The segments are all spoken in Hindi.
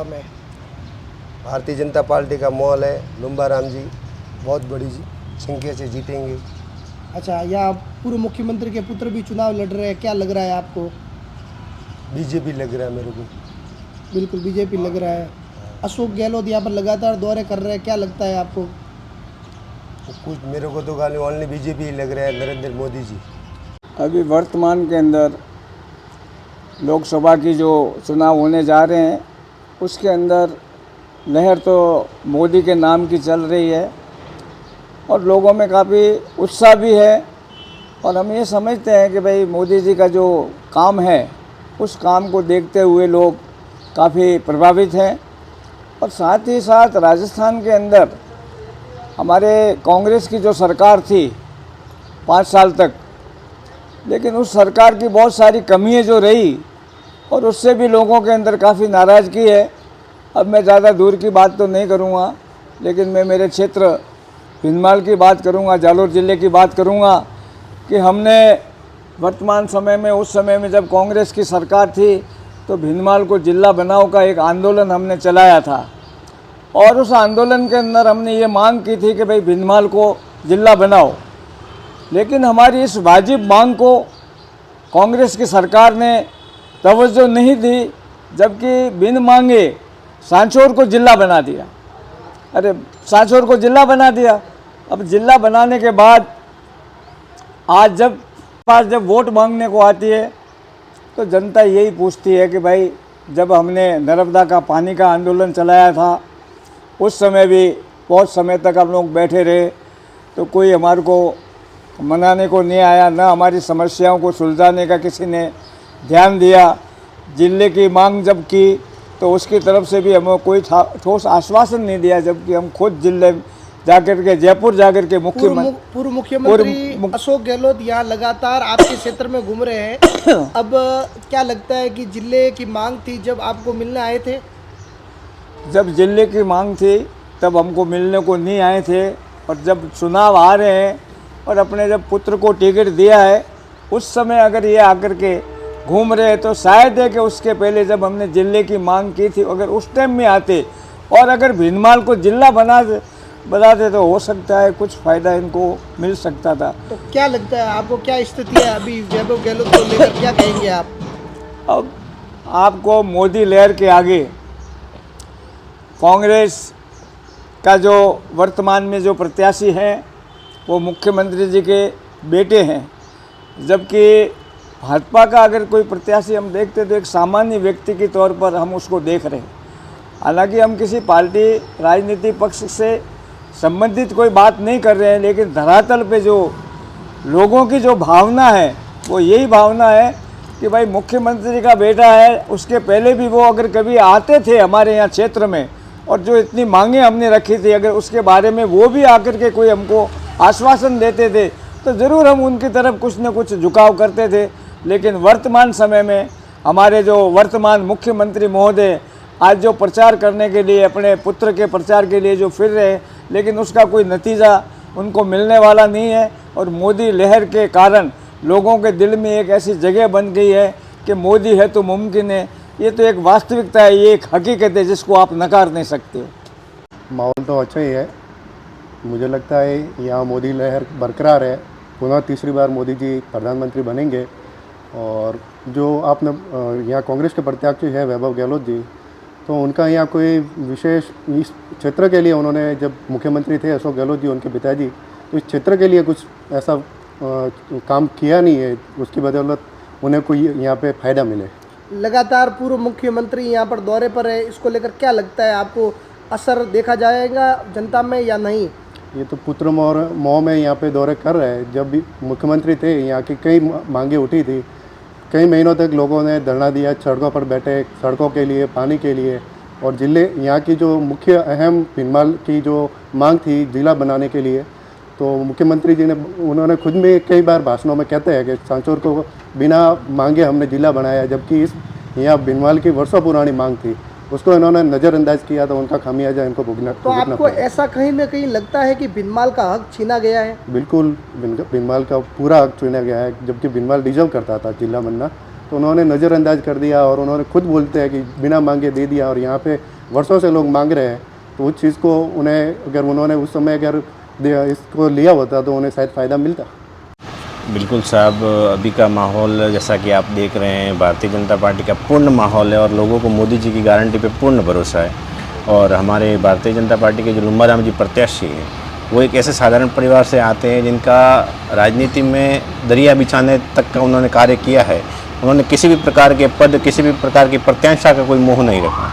में भारतीय जनता पार्टी का माहौल है। लुम्बा राम जी बहुत बड़ी संख्या से जीतेंगे। अच्छा, यहाँ पूर्व मुख्यमंत्री के पुत्र भी चुनाव लड़ रहे हैं, क्या लग रहा है आपको? बीजेपी लग रहा है मेरे को। बिल्कुल बीजेपी लग रहा है। अशोक गहलोत यहाँ पर लगातार दौरे कर रहे हैं, क्या लगता है आपको? तो कुछ मेरे को तो खाली ओनली बीजेपी ही लग रहा है, नरेंद्र मोदी जी। अभी वर्तमान के अंदर लोकसभा की जो चुनाव होने जा रहे हैं उसके अंदर लहर तो मोदी के नाम की चल रही है और लोगों में काफ़ी उत्साह भी है। और हम ये समझते हैं कि भाई मोदी जी का जो काम है उस काम को देखते हुए लोग काफ़ी प्रभावित हैं। और साथ ही साथ राजस्थान के अंदर हमारे कांग्रेस की जो सरकार थी 5 साल तक, लेकिन उस सरकार की बहुत सारी कमियां जो रही और उससे भी लोगों के अंदर काफ़ी नाराज़गी है। अब मैं ज़्यादा दूर की बात तो नहीं करूँगा, लेकिन मैं मेरे क्षेत्र भिंदमाल की बात करूँगा, जालोर ज़िले की बात करूँगा कि हमने वर्तमान समय में, उस समय में जब कांग्रेस की सरकार थी तो भिंदमाल को जिला बनाओ का एक आंदोलन हमने चलाया था। और उस आंदोलन के अंदर हमने ये मांग की थी कि भाई भिंदमाल को जिला बनाओ, लेकिन हमारी इस वाजिब मांग को कांग्रेस की सरकार ने तवज्जो नहीं दी, जबकि बिन मांगे सांचौर को जिला बना दिया। अरे सांचौर को जिला बना दिया। अब जिला बनाने के बाद आज जब वोट मांगने को आती है तो जनता यही पूछती है कि भाई जब हमने नर्मदा का पानी का आंदोलन चलाया था उस समय भी बहुत समय तक हम लोग बैठे रहे तो कोई हमारे को मनाने को नहीं आया, ना हमारी समस्याओं को सुलझाने का किसी ने ध्यान दिया। जिले की मांग जब की तो उसकी तरफ से भी हमें कोई ठोस आश्वासन नहीं दिया, जबकि हम खुद जिले जाकर के, जयपुर जाकर के पूर्व मुख्यमंत्री अशोक गहलोत यहाँ लगातार आपके क्षेत्र में घूम रहे हैं। अब क्या लगता है कि जिले की मांग थी जब आपको मिलने आए थे? जब जिले की मांग थी तब हमको मिलने को नहीं आए थे, और जब चुनाव आ रहे हैं और अपने जब पुत्र को टिकट दिया है उस समय अगर ये आकर के घूम रहे हैं तो शायद है कि उसके पहले जब हमने जिले की मांग की थी अगर उस टाइम में आते और अगर भिंदमाल को जिला बनाते तो हो सकता है कुछ फ़ायदा इनको मिल सकता था। तो क्या लगता है आपको, क्या स्थिति है अभी वैभव गहलोत को लेकर, क्या कहेंगे आप? अब आपको मोदी लहर के आगे कांग्रेस का जो वर्तमान में जो प्रत्याशी हैं वो मुख्यमंत्री जी के बेटे हैं, जबकि भाजपा का अगर कोई प्रत्याशी हम देखते तो एक सामान्य व्यक्ति के तौर पर हम उसको देख रहे हैं। हालांकि हम किसी पार्टी राजनीति पक्ष से संबंधित कोई बात नहीं कर रहे हैं, लेकिन धरातल पे जो लोगों की जो भावना है वो यही भावना है कि भाई मुख्यमंत्री का बेटा है। उसके पहले भी वो अगर कभी आते थे हमारे यहाँ क्षेत्र में और जो इतनी मांगे हमने रखी थी, अगर उसके बारे में वो भी आकर के कोई हमको आश्वासन देते थे तो ज़रूर हम उनकी तरफ कुछ न कुछ झुकाव करते थे। लेकिन वर्तमान समय में हमारे जो वर्तमान मुख्यमंत्री महोदय आज जो प्रचार करने के लिए, अपने पुत्र के प्रचार के लिए जो फिर रहे हैं, लेकिन उसका कोई नतीजा उनको मिलने वाला नहीं है। और मोदी लहर के कारण लोगों के दिल में एक ऐसी जगह बन गई है कि मोदी है तो मुमकिन है। ये तो एक वास्तविकता है, ये एक हकीकत है जिसको आप नकार नहीं सकते हो। माहौल तो अच्छा ही है। मुझे लगता है यहाँ मोदी लहर बरकरार है। पुनः तीसरी बार मोदी जी प्रधानमंत्री बनेंगे। और जो आपने यहाँ कांग्रेस के प्रत्याशी है वैभव गहलोत जी, तो उनका यहाँ कोई विशेष इस क्षेत्र के लिए, उन्होंने जब मुख्यमंत्री थे अशोक गहलोत जी उनके पिताजी, तो इस क्षेत्र के लिए कुछ ऐसा काम किया नहीं है उसकी बदौलत उन्हें कोई यहाँ पे फ़ायदा मिले। लगातार पूर्व मुख्यमंत्री यहाँ पर दौरे पर है, इसको लेकर क्या लगता है आपको, असर देखा जाएगा जनता में या नहीं? ये तो पुत्र मोह में यहाँ पे दौरे कर रहे हैं। जब भी मुख्यमंत्री थे यहाँ की कई मांगे उठी थी, कई महीनों तक लोगों ने धरना दिया, सड़कों पर बैठे, सड़कों के लिए, पानी के लिए। और जिले यहाँ की जो मुख्य अहम भिंदमाल की जो मांग थी जिला बनाने के लिए, तो मुख्यमंत्री जी ने, उन्होंने खुद में कई बार भाषणों में कहते हैं कि सांचौर को बिना मांगे हमने जिला बनाया, जबकि इस यहाँ भिंदमाल की वर्षों पुरानी मांग थी, उसको इन्होंने नज़रअंदाज किया, तो उनका खामियाजा इनको भुगतना। तो आपको ऐसा कहीं ना कहीं लगता है कि भिंदमाल का हक छीना गया है? बिल्कुल भिंदमाल का पूरा हक छीना गया है, जबकि भिंदमाल डिजर्व करता था जिला बनना। तो उन्होंने नज़रअंदाज कर दिया और उन्होंने खुद बोलते हैं कि बिना मांगे दे दिया। और यहाँ पे वर्षों से लोग मांग रहे हैं, तो उस चीज़ को उन्हें अगर उन्होंने उस समय अगर इसको लिया होता तो उन्हें शायद फ़ायदा मिलता। बिल्कुल साहब, अभी का माहौल जैसा कि आप देख रहे हैं, भारतीय जनता पार्टी का पूर्ण माहौल है और लोगों को मोदी जी की गारंटी पे पूर्ण भरोसा है। और हमारे भारतीय जनता पार्टी के जो लुम्बाराम जी प्रत्याशी हैं, वो एक ऐसे साधारण परिवार से आते हैं जिनका राजनीति में दरिया बिछाने तक का उन्होंने कार्य किया है। उन्होंने किसी भी प्रकार के पद, किसी भी प्रकार की प्रत्याशा का कोई मोह नहीं रखा।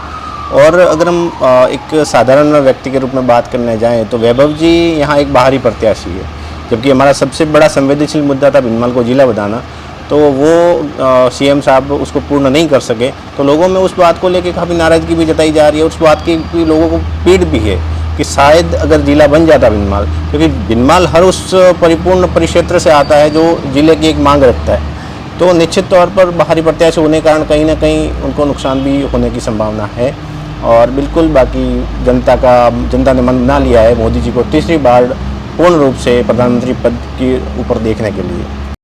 और अगर हम एक साधारण व्यक्ति के रूप में बात करने जाएँ तो वैभव जी यहाँ एक बाहरी प्रत्याशी है, जबकि हमारा सबसे बड़ा संवेदनशील मुद्दा था भिनमाल को जिला बनाना, तो वो सीएम साहब उसको पूर्ण नहीं कर सके। तो लोगों में उस बात को लेकर काफ़ी नाराज़गी भी जताई जा रही है। उस बात की भी लोगों को पीड़ भी है कि शायद अगर जिला बन जाता भिनमाल, क्योंकि भिनमाल हर उस परिपूर्ण परिक्षेत्र से आता है जो जिले की एक मांग रखता है, तो निश्चित तौर पर बाहरी प्रत्याशी होने के कारण कहीं ना कहीं उनको नुकसान भी होने की संभावना है। और बिल्कुल बाकी जनता ने मन बना लिया है मोदी जी को तीसरी बार पूर्ण रूप से प्रधानमंत्री पद के ऊपर देखने के लिए।